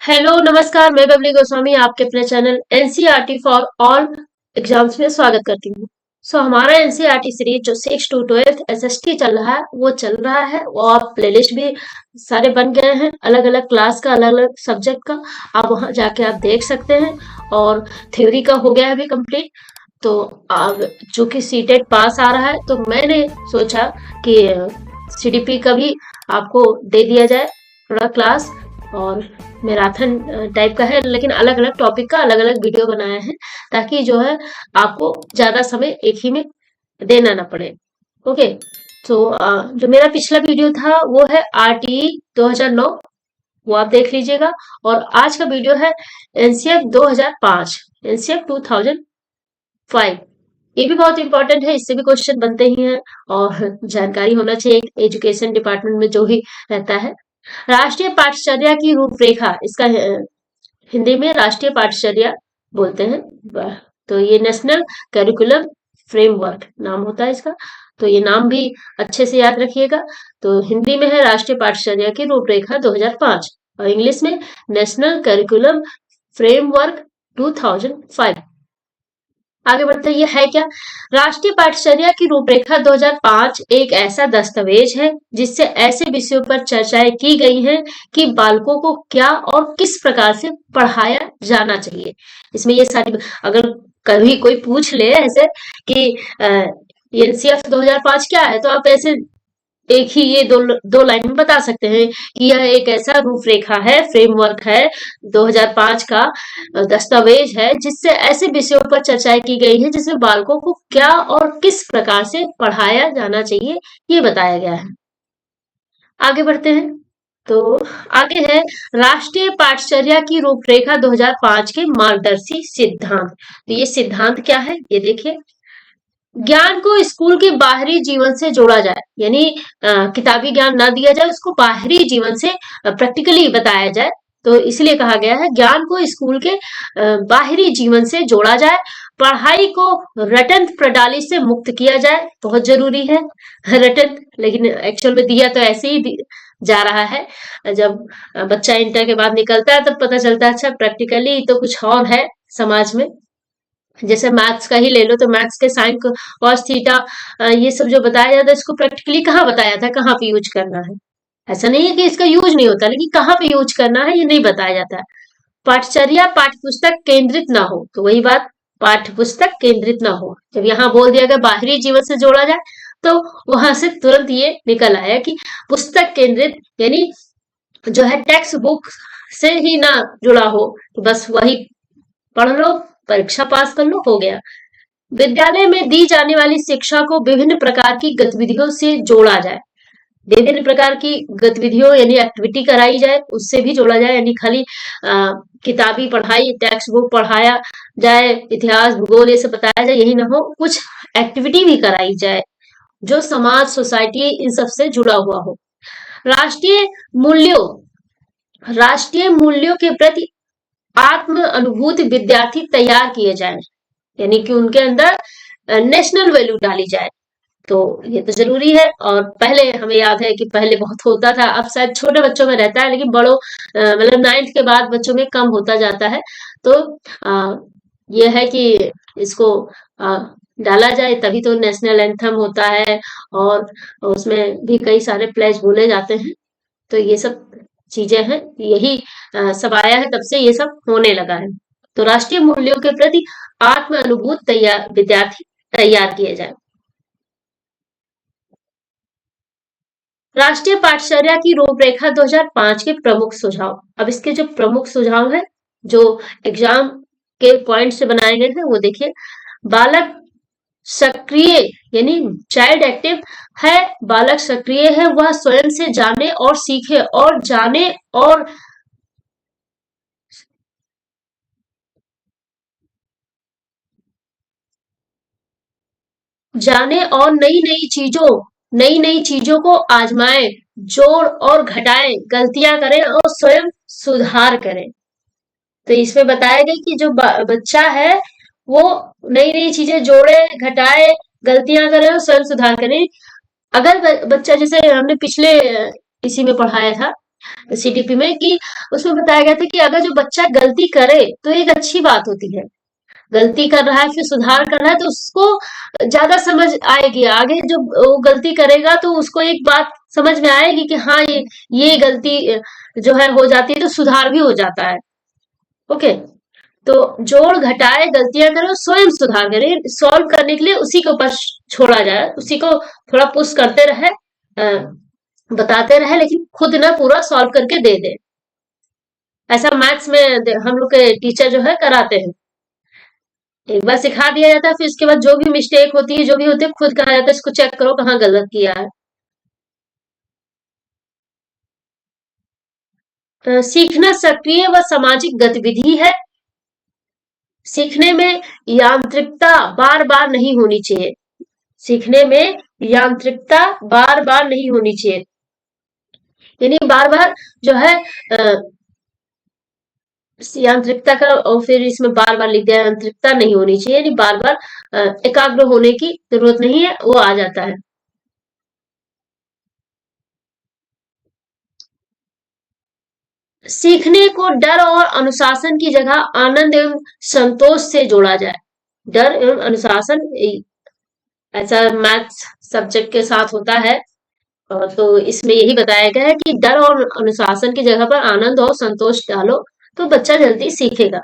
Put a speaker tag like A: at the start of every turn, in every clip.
A: Hello नमस्कार, मैं बबली गोस्वामी आपके अपने channel NCERT for all exams में स्वागत करती हूँ। हमारा एनसीईआरटी सीरीज जो 6 टू 12th एसएसटी चल रहा है वो चल रहा है। वो आप प्लेलिस्ट भी सारे बन गए हैं, अलग अलग क्लास का, अलग अलग सब्जेक्ट का। आप वहां जाके आप देख सकते हैं। और थ्योरी का हो गया है अभी कंप्लीट। तो अब चूंकि सीटेट पास आ रहा है तो मैंने सोचा कि सीडीपी का भी आपको दे दिया जाए थोड़ा क्लास। और मैराथन टाइप का है, लेकिन अलग अलग टॉपिक का अलग अलग वीडियो बनाया है, ताकि जो है आपको ज्यादा समय एक ही में देना ना पड़े। ओके। तो जो मेरा पिछला वीडियो था वो है आरटीई 2009, वो आप देख लीजिएगा। और आज का वीडियो है एनसीएफ 2005, एनसीएफ 2005। ये भी बहुत इंपॉर्टेंट है, इससे भी क्वेश्चन बनते ही हैं। और जानकारी होना चाहिए एजुकेशन डिपार्टमेंट में जो भी रहता है। राष्ट्रीय पाठचर्या की रूपरेखा, इसका हिंदी में राष्ट्रीय पाठचर्या बोलते हैं। तो ये नेशनल करिकुलम फ्रेमवर्क नाम होता है इसका। तो ये नाम भी अच्छे से याद रखिएगा। तो हिंदी में है राष्ट्रीय पाठचर्या की रूपरेखा 2005, और इंग्लिश में नेशनल करिकुलम फ्रेमवर्क 2005। आगे बढ़ते हैं, ये है क्या? राष्ट्रीय पाठचर्या की रूपरेखा 2005 एक ऐसा दस्तावेज है जिससे ऐसे विषयों पर चर्चाएं की गई हैं कि बालकों को क्या और किस प्रकार से पढ़ाया जाना चाहिए। इसमें ये सारी, अगर कभी कोई पूछ ले ऐसे कि एनसीएफ 2005 क्या है, तो आप ऐसे एक ही ये दो लाइन में बता सकते हैं कि यह एक ऐसा रूपरेखा है, फ्रेमवर्क है 2005 का दस्तावेज है जिससे ऐसे विषयों पर चर्चाएं की गई है जिसमें बालकों को क्या और किस प्रकार से पढ़ाया जाना चाहिए, ये बताया गया है। आगे बढ़ते हैं। तो आगे है राष्ट्रीय पाठचर्या की रूपरेखा 2005 के मार्गदर्शी सिद्धांत। तो ये सिद्धांत क्या है, ये देखिए। ज्ञान को स्कूल के बाहरी जीवन से जोड़ा जाए, यानी किताबी ज्ञान ना दिया जाए, उसको बाहरी जीवन से प्रैक्टिकली बताया जाए। तो इसलिए कहा गया है ज्ञान को स्कूल के बाहरी जीवन से जोड़ा जाए। पढ़ाई को रटन प्रणाली से मुक्त किया जाए, बहुत जरूरी है रटन, लेकिन एक्चुअल में दिया तो ऐसे ही जा रहा है। जब बच्चा इंटर के बाद निकलता है तब पता चलता है अच्छा प्रैक्टिकली तो कुछ और है समाज में। जैसे मैथ्स का ही ले लो, तो मैथ्स के साइन कॉस थीटा, ये सब जो बताया जाता है इसको प्रैक्टिकली कहाँ बताया था, कहाँ पे यूज करना है। ऐसा नहीं है कि इसका यूज नहीं होता, लेकिन कहाँ पे यूज करना है ये नहीं बताया जाता है। पाठचर्या पाठ्यपुस्तक केंद्रित ना हो, तो वही बात, पाठ्यपुस्तक केंद्रित ना हो। जब यहाँ बोल दिया गया बाहरी जीवन से जोड़ा जाए, तो वहां से तुरंत ये निकल आया कि पुस्तक केंद्रित, यानी जो है टेक्स्ट बुक से ही ना जुड़ा हो, तो बस वही पढ़ लो, परीक्षा पास कर लो, हो गया। विद्यालय में दी जाने वाली शिक्षा को विभिन्न प्रकार की गतिविधियों से जोड़ा जाए। विभिन्न प्रकार की गतिविधियों यानी एक्टिविटी कराई जाए, उससे भी जोड़ा जाए, यानी खाली किताबी पढ़ाई, टेक्स्ट बुक पढ़ाया जाए, इतिहास भूगोल ये सब बताया जाए, यही ना हो, कुछ एक्टिविटी भी कराई जाए जो समाज सोसाइटी इन सब से जुड़ा हुआ हो। राष्ट्रीय मूल्यों राष्ट्रीय मूल्यों के प्रति आत्म अनुभूति विद्यार्थी तैयार किए जाए, यानी कि उनके अंदर नेशनल वैल्यू डाली जाए। तो ये तो जरूरी है। और पहले हमें याद है कि पहले बहुत होता था, अब शायद छोटे बच्चों में रहता है, लेकिन बड़ों मतलब 9th के बाद बच्चों में कम होता जाता है। तो ये है कि इसको आ, डाला जाए, तभी तो नेशनल एंथम होता है। और उसमें भी कई सारे प्लेज बोले जाते हैं। तो ये सब चीजें हैं, यही सब आया है तब से ये सब होने लगा है। तो राष्ट्रीय मूल्यों के प्रति आत्म अनुभूत तैयार विद्यार्थी तैयार किए जाए। राष्ट्रीय पाठचर्या की रूपरेखा 2005 के प्रमुख सुझाव। अब इसके जो प्रमुख सुझाव है, जो एग्जाम के पॉइंट से बनाए गए हैं, वो देखिए। बालक सक्रिय, यानी चाइल्ड एक्टिव है, बालक सक्रिय है, वह स्वयं से जाने और सीखे और जाने और नई नई चीजों को आजमाए, जोड़ और घटाए, गलतियां करें और स्वयं सुधार करें। तो इसमें बताया गया कि जो बच्चा है वो नई नई चीजें जोड़े, घटाए, गलतियां करे और स्वयं सुधार करे। अगर बच्चा, जैसे हमने पिछले इसी में पढ़ाया था सीटीपी में, कि उसमें बताया गया था कि अगर जो बच्चा गलती करे तो एक अच्छी बात होती है, गलती कर रहा है फिर सुधार कर रहा है तो उसको ज्यादा समझ आएगी, आगे जब वो गलती करेगा तो उसको एक बात समझ में आएगी कि हाँ ये गलती जो है हो जाती है तो सुधार भी हो जाता है। ओके, तो जोड़ घटाए गलतियां करो स्वयं सुधार करे, सॉल्व करने के लिए उसी के ऊपर छोड़ा जाए, उसी को थोड़ा पुश करते रहे, बताते रहे, लेकिन खुद ना पूरा सॉल्व करके दे दे। ऐसा मैथ्स में हम लोग के टीचर जो है कराते हैं, एक बार सिखा दिया जाता है फिर उसके बाद जो भी मिस्टेक होती है जो भी होती है खुद कहा जाता है इसको चेक करो कहाँ गलत किया है। सीखना सक्रिय व सामाजिक गतिविधि है। सीखने में यांत्रिकता बार बार नहीं होनी चाहिए, सीखने में यांत्रिकता बार बार नहीं होनी चाहिए, यानी बार बार जो है यांत्रिकता का, और फिर इसमें बार बार लिख दिया यांत्रिकता नहीं होनी चाहिए, यानी बार बार एकाग्र होने की जरूरत नहीं है, वो आ जाता है। सीखने को डर और अनुशासन की जगह आनंद एवं संतोष से जोड़ा जाए। डर एवं अनुशासन ऐसा मैथ्स सब्जेक्ट के साथ होता है, तो इसमें यही बताया गया है कि डर और अनुशासन की जगह पर आनंद और संतोष डालो तो बच्चा जल्दी सीखेगा।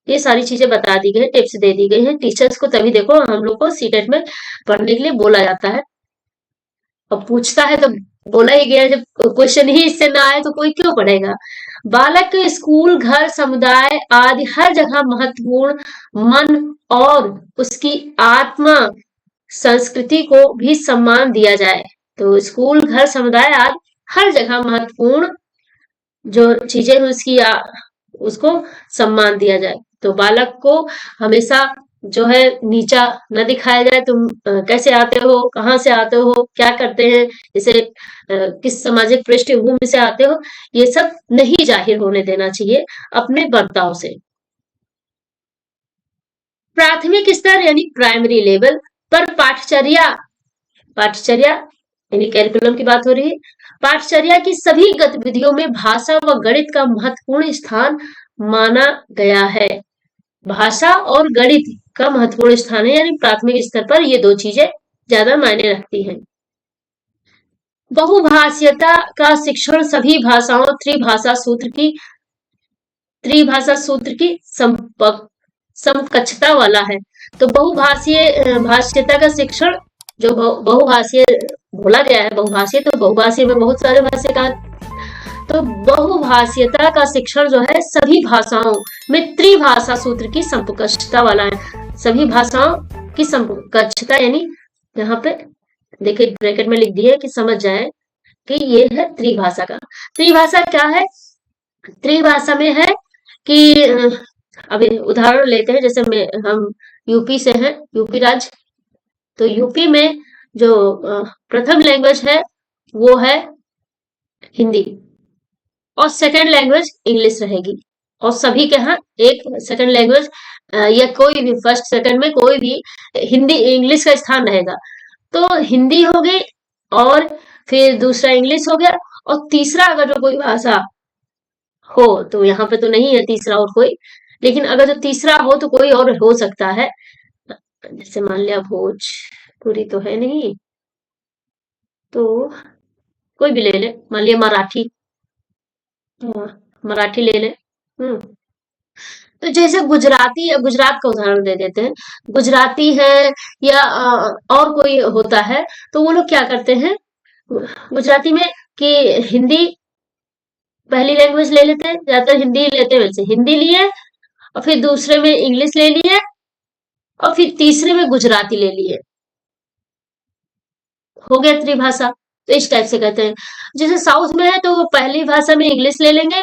A: ये सारी चीजें बता दी गई, टिप्स दे दी गई हैं टीचर्स को, तभी देखो हम लोग को सीटेट में पढ़ने के लिए बोला जाता है। अब पूछता है तो बोला ही गया, जब क्वेश्चन ही इससे ना आए तो कोई क्यों पढ़ेगा। बालक के स्कूल घर समुदाय आदि हर जगह महत्वपूर्ण मन और उसकी आत्मा संस्कृति को भी सम्मान दिया जाए। तो स्कूल घर समुदाय आदि हर जगह महत्वपूर्ण जो चीजें हैं उसको सम्मान दिया जाए। तो बालक को हमेशा जो है नीचा न दिखाया जाए, तुम कैसे आते हो, कहाँ से आते हो, क्या करते हैं, जैसे किस सामाजिक पृष्ठभूमि से आते हो, ये सब नहीं जाहिर होने देना चाहिए अपने बर्ताव से। प्राथमिक स्तर यानी प्राइमरी लेवल पर पाठचर्या, पाठचर्या यानी कैरिकुलम की बात हो रही है, पाठचर्या की सभी गतिविधियों में भाषा व गणित का महत्वपूर्ण स्थान माना गया है। भाषा और गणित का महत्वपूर्ण स्थान है, यानी प्राथमिक स्तर पर ये दो चीजें ज्यादा मायने रखती हैं। बहुभाषीयता का शिक्षण सभी भाषाओं त्रिभाषा सूत्र की समकक्षता वाला है। तो बहुभाषीय भाषीयता का शिक्षण जो बहुभाषीय बोला गया है, बहुभाषीय तो बहुभाषीय में बहुत सारे भाषा का, तो बहुभाषीयता का शिक्षण जो है सभी भाषाओं में त्रिभाषा सूत्र की समकक्षता वाला है। सभी भाषाओं की समकक्षता, यानी यहाँ पे देखिए ब्रैकेट में लिख दिया कि समझ जाए कि ये है त्रिभाषा का। त्रिभाषा क्या है? त्रिभाषा में है कि अभी उदाहरण लेते हैं, जैसे हम यूपी से हैं, यूपी राज्य, तो यूपी में जो प्रथम लैंग्वेज है वो है हिंदी और सेकंड लैंग्वेज इंग्लिश रहेगी, और सभी के यहाँ एक सेकंड लैंग्वेज या कोई भी फर्स्ट सेकंड में कोई भी हिंदी इंग्लिश का स्थान रहेगा। तो हिंदी हो गई और फिर दूसरा इंग्लिश हो गया, और तीसरा अगर जो कोई भाषा हो तो यहाँ पे तो नहीं है तीसरा और कोई, लेकिन अगर जो तीसरा हो तो कोई और हो सकता है, जैसे मान लिया भोजपुरी तो है नहीं, तो कोई भी ले ले, मान लिया मराठी, मराठी ले ले। तो जैसे गुजराती या गुजरात का उदाहरण दे देते हैं, गुजराती है या और कोई होता है, तो वो लोग क्या करते हैं गुजराती में कि हिंदी पहली लैंग्वेज ले लेते हैं, ज्यादातर हिंदी लेते हैं, वैसे हिंदी लिए और फिर दूसरे में इंग्लिश ले लिए और फिर तीसरे में गुजराती ले लिए, हो गया त्रिभाषा। तो इस टाइप से कहते हैं। जैसे साउथ में है तो वो पहली भाषा में इंग्लिश ले लेंगे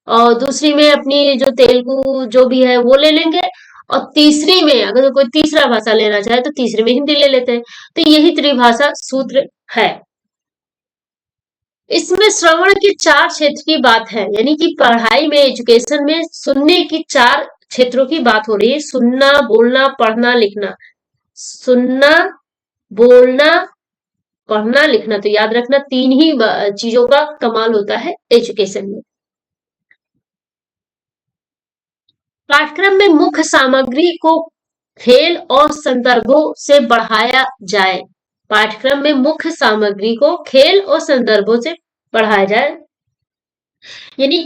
A: और दूसरी में अपनी जो तेलुगु जो भी है वो ले लेंगे, और तीसरी में अगर कोई तीसरा भाषा लेना चाहे तो तीसरी में हिंदी ले लेते हैं। तो यही त्रिभाषा सूत्र है। इसमें श्रवण के 4 क्षेत्र की बात है, यानी कि पढ़ाई में, एजुकेशन में सुनने की 4 क्षेत्रों की बात हो रही है। सुनना, बोलना, पढ़ना, लिखना। सुनना, बोलना, पढ़ना लिखना तो याद रखना, तीन ही चीजों का कमाल होता है एजुकेशन में। पाठ्यक्रम में मुख्य सामग्री को खेल और संदर्भों से बढ़ाया जाए। पाठ्यक्रम में मुख्य सामग्री को खेल और संदर्भों से बढ़ाया जाए, यानी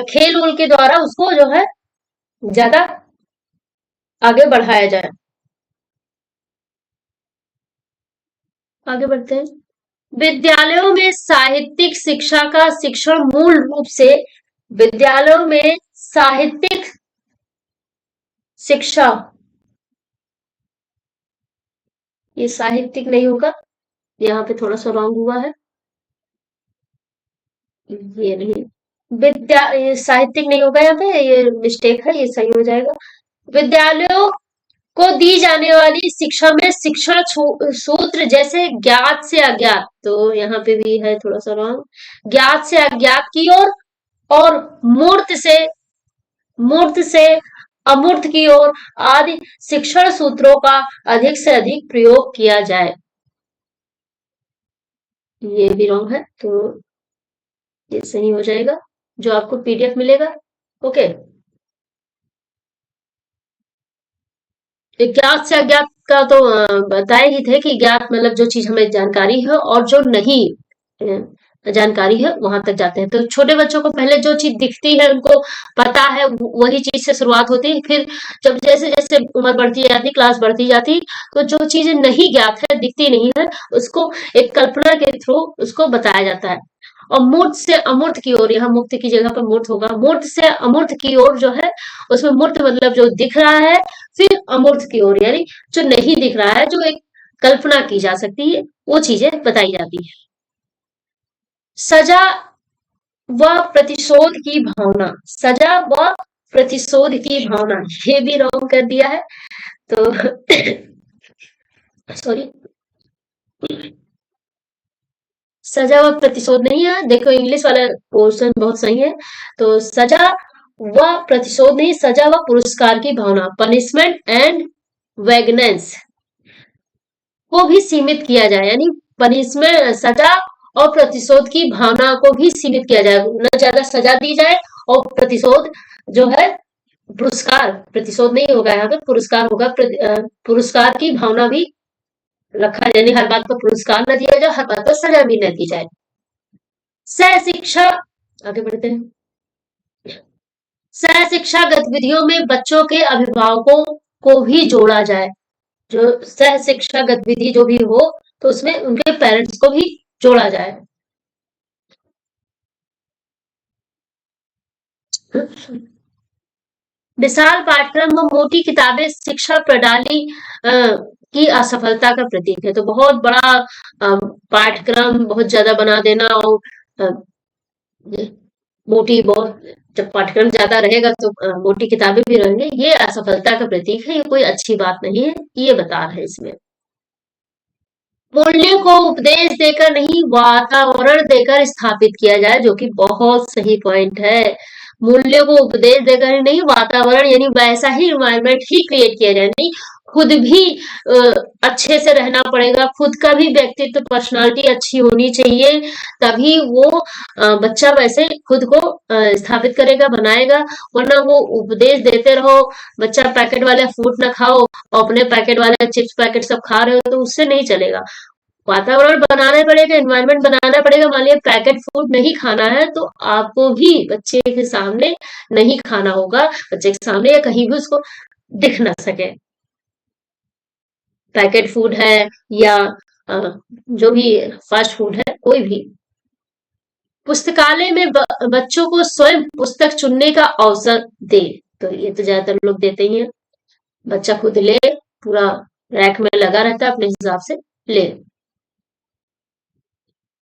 A: खेल उल के द्वारा उसको जो है ज्यादा आगे बढ़ाया जाए। आगे बढ़ते हैं। विद्यालयों में साहित्यिक शिक्षा का शिक्षण मूल रूप से विद्यालयों में साहित्यिक शिक्षा, ये साहित्यिक नहीं होगा, यहाँ पे थोड़ा सा रॉन्ग हुआ है, ये नहीं, ये साहित्यिक नहीं होगा, यहाँ पे ये मिस्टेक है, ये सही हो जाएगा। विद्यालयों को दी जाने वाली शिक्षा में शिक्षण सूत्र जैसे ज्ञात से अज्ञात, तो यहाँ पे भी है थोड़ा सा रॉन्ग, ज्ञात से अज्ञात की ओर और मूर्त से अमूर्त की ओर आदि शिक्षण सूत्रों का अधिक से अधिक प्रयोग किया जाए, ये भी रॉन्ग है, तो ये सही हो जाएगा जो आपको पीडीएफ मिलेगा। ओके, ज्ञात से अज्ञात का तो बताए ही थे कि ज्ञात मतलब जो चीज हमें जानकारी है, और जो नहीं जानकारी है वहां तक जाते हैं। तो छोटे बच्चों को पहले जो चीज दिखती है उनको पता है, वही चीज से शुरुआत होती है। फिर जब जैसे जैसे उम्र बढ़ती जाती, क्लास बढ़ती जाती, तो जो चीजें नहीं ज्ञात है, दिखती नहीं है, उसको एक कल्पना के थ्रू उसको बताया जाता है। और मूर्त से अमूर्त की ओर, यहाँ मुक्त की जगह पर मूर्त होगा, मूर्त से अमूर्त की ओर जो है, उसमें मूर्त मतलब जो दिख रहा है, फिर अमूर्त की ओर यानी जो नहीं दिख रहा है, जो एक कल्पना की जा सकती है, वो चीजें बताई जाती है। सजा व प्रतिशोध की भावना, सजा व प्रतिशोध की भावना, ये भी रॉन्ग कर दिया है, तो सॉरी, सजा व प्रतिशोध नहीं है, देखो इंग्लिश वाला पोर्शन बहुत सही है। तो सजा व प्रतिशोध नहीं, सजा व पुरस्कार की भावना, पनिशमेंट एंड वेगनेंस को भी सीमित किया जाए, यानी पनिशमेंट, सजा और प्रतिशोध की भावना को भी सीमित किया जाए, न ज्यादा सजा दी जाए, और प्रतिशोध जो है, पुरस्कार, प्रतिशोध नहीं होगा यहाँ पे, पुरस्कार होगा, पुरस्कार की भावना भी रखा, यानी हर बात पर पुरस्कार न दिया जाए, हर बात पर सजा भी न दी जाए। सह शिक्षा, आगे बढ़ते हैं। सह शिक्षा गतिविधियों में बच्चों के अभिभावकों को भी जोड़ा जाए, जो सह शिक्षा गतिविधि जो भी हो, तो उसमें उनके पेरेंट्स को भी जोड़ा जाए। विशाल पाठ्यक्रम और मोटी किताबें शिक्षा प्रणाली की असफलता का प्रतीक है। तो बहुत बड़ा पाठ्यक्रम बहुत ज्यादा बना देना, और अ, मोटी बहुत, जब पाठ्यक्रम ज्यादा रहेगा तो मोटी किताबें भी रहेंगे, ये असफलता का प्रतीक है, ये कोई अच्छी बात नहीं है, ये बता रहे हैं इसमें। मूल्य को उपदेश देकर नहीं, वातावरण देकर स्थापित किया जाए, जो कि बहुत सही पॉइंट है। मूल्य को उपदेश देकर ही नहीं, वातावरण यानी वैसा ही इन्वायरमेंट ही क्रिएट किया जाए, नहीं, खुद भी अच्छे से रहना पड़ेगा, खुद का भी व्यक्तित्व, पर्सनालिटी अच्छी होनी चाहिए, तभी वो बच्चा वैसे खुद को स्थापित करेगा, बनाएगा। वरना वो उपदेश देते रहो, बच्चा पैकेट वाले फूड ना खाओ, और अपने पैकेट वाले चिप्स पैकेट सब खा रहे हो, तो उससे नहीं चलेगा। वातावरण बनाना पड़ेगा, एनवायरनमेंट बनाना पड़ेगा। मान लिया पैकेट फूड नहीं खाना है, तो आपको भी बच्चे के सामने नहीं खाना होगा, बच्चे के सामने या कहीं भी उसको दिख ना सके, पैकेट फूड है या जो भी फास्ट फूड है, कोई भी। पुस्तकालय में बच्चों को स्वयं पुस्तक चुनने का अवसर दे, तो ये तो ज्यादातर लोग देते ही हैं, बच्चा खुद ले, पूरा रैक में लगा रहता है, अपने हिसाब से ले।